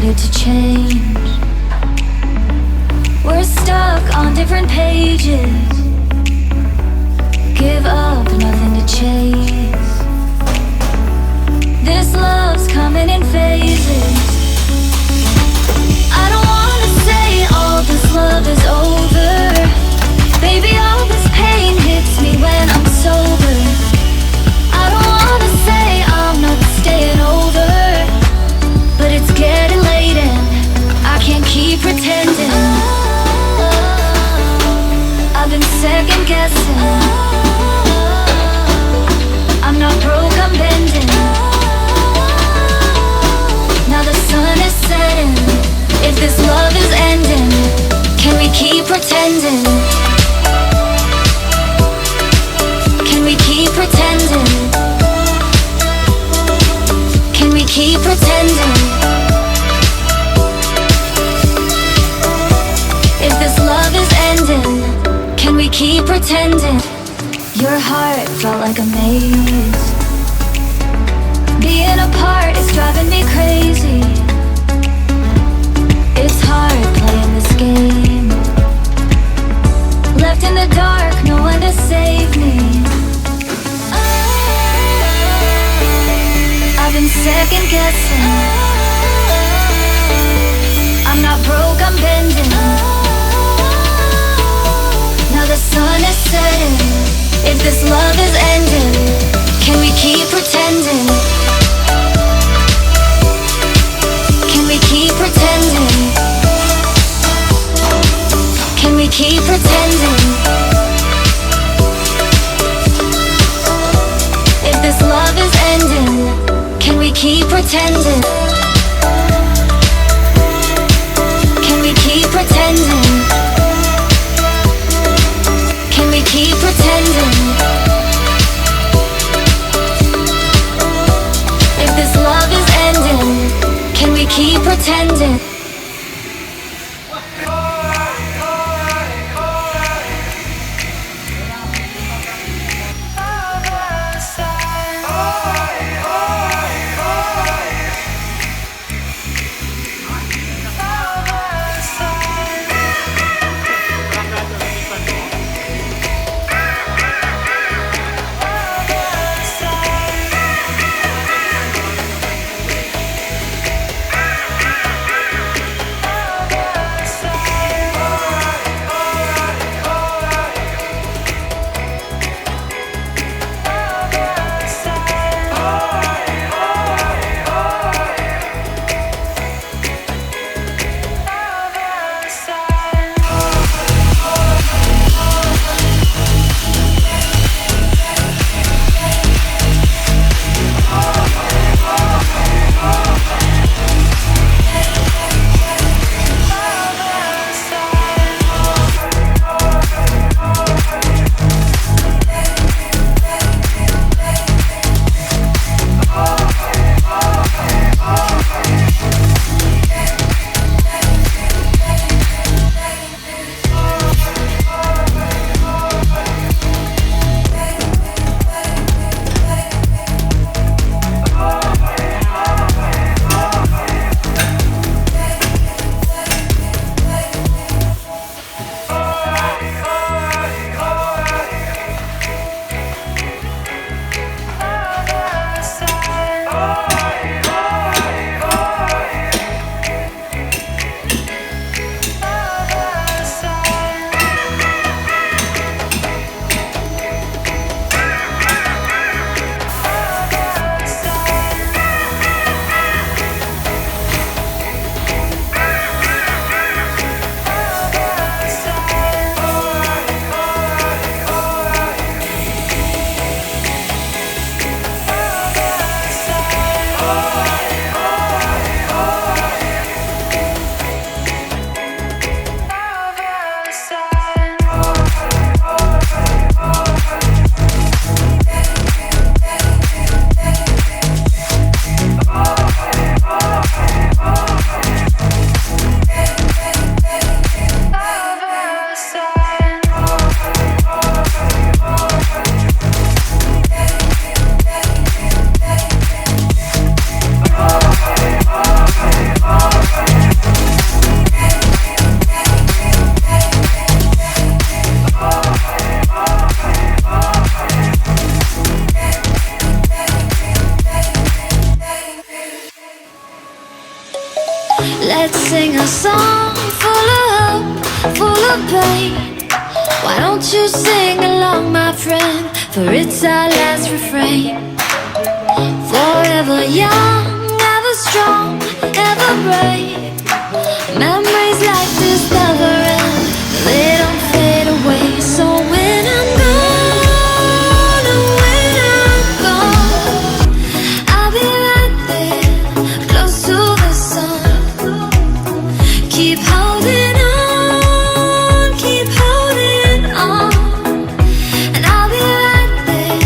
started to change. We're stuck on different pages. Give up, nothing to chase. This love's coming in phases. I don't wanna say all this love is over. Baby, all this pain hits me when I'm sober. I don't wanna say I'm not staying over, but it's getting late and I can't keep pretending. I've been second guessing. I'm not broke, I'm bending. Now the sun is setting. If this love is ending, can we keep pretending? Can we keep pretending? Can we keep pretending? If this love is ending, can we keep pretending? Your heart felt like a maze. Being apart is driving me crazy. It's hard playing this game. Left in the dark, no one to save me. I've been second guessing. I'm not broke, I'm bending. Now the sun is setting. If this love is ending, can we keep pretending? Can we keep pretending? Can we keep pretending? If this love is ending, can we keep pretending? Can we keep pretending? Can we keep pretending? If this love is ending, can we keep pretending? Let's sing a song full of hope, full of pain. Why don't you sing along, my friend? For it's our last refrain. Forever young, ever strong, ever brave. Memories like this never end, they don't fade away. So when I'm gone, oh, when I'm gone, I'll be right there, close to the sun. Keep holding on, keep holding on. And I'll be right there,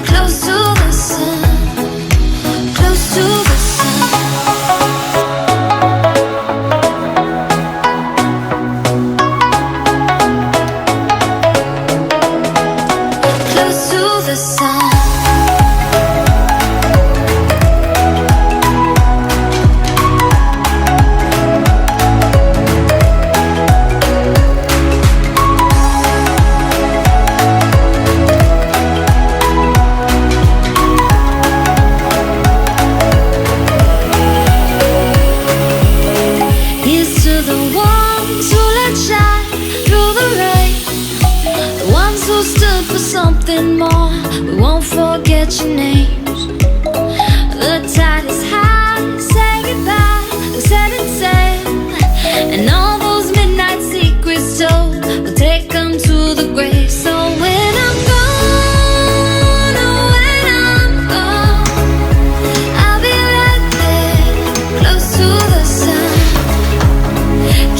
close to the sun, close to the sun. Close to the sun. Here's to the ones who let shine through the rain, the ones who stood for something more. We won't forget your names. The tide is high, say goodbye, we set it sail. And all those midnight secrets told, we'll take them to the grave. So when I'm gone, oh, when I'm gone, I'll be right there, close to the sun.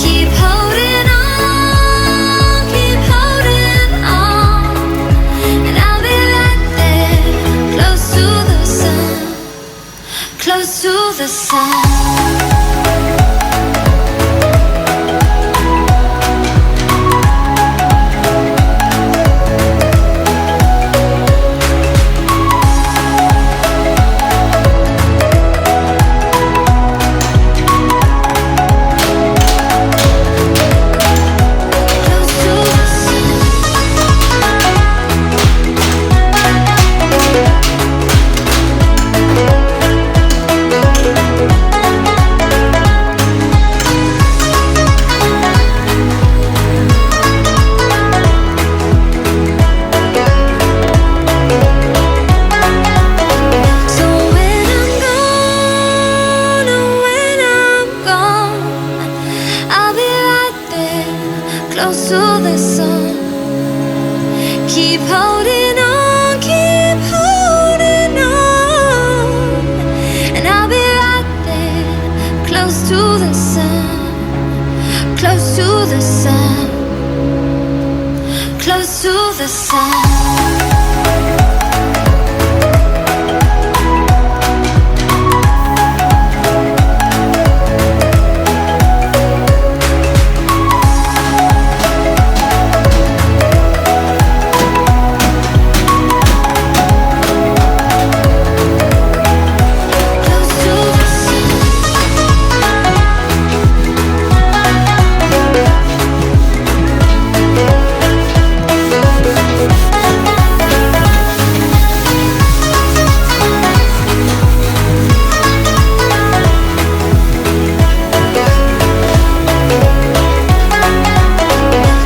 Keep holding on, keep holding on. And I'll be right there, close to the sun, close to the sun. Close to the sun. So when I'm gone, oh, when I'm gone, I'll be right there, close to the sun. Keep holding on, keep holding on. And I'll be right there, close to the sun, close to the sun, close to the sun. Close to the sun.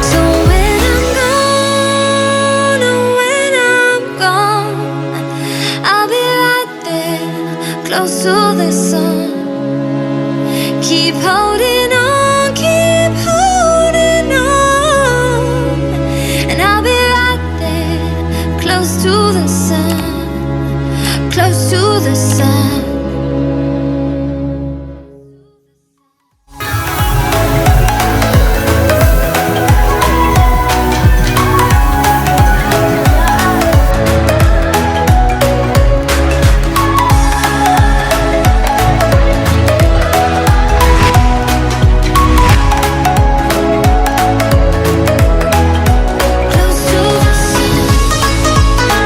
So when I'm gone, oh, when I'm gone, I'll be right there, close to the sun. Keep holding on, keep holding on. And I'll be right there, close to the sun, close to the sun.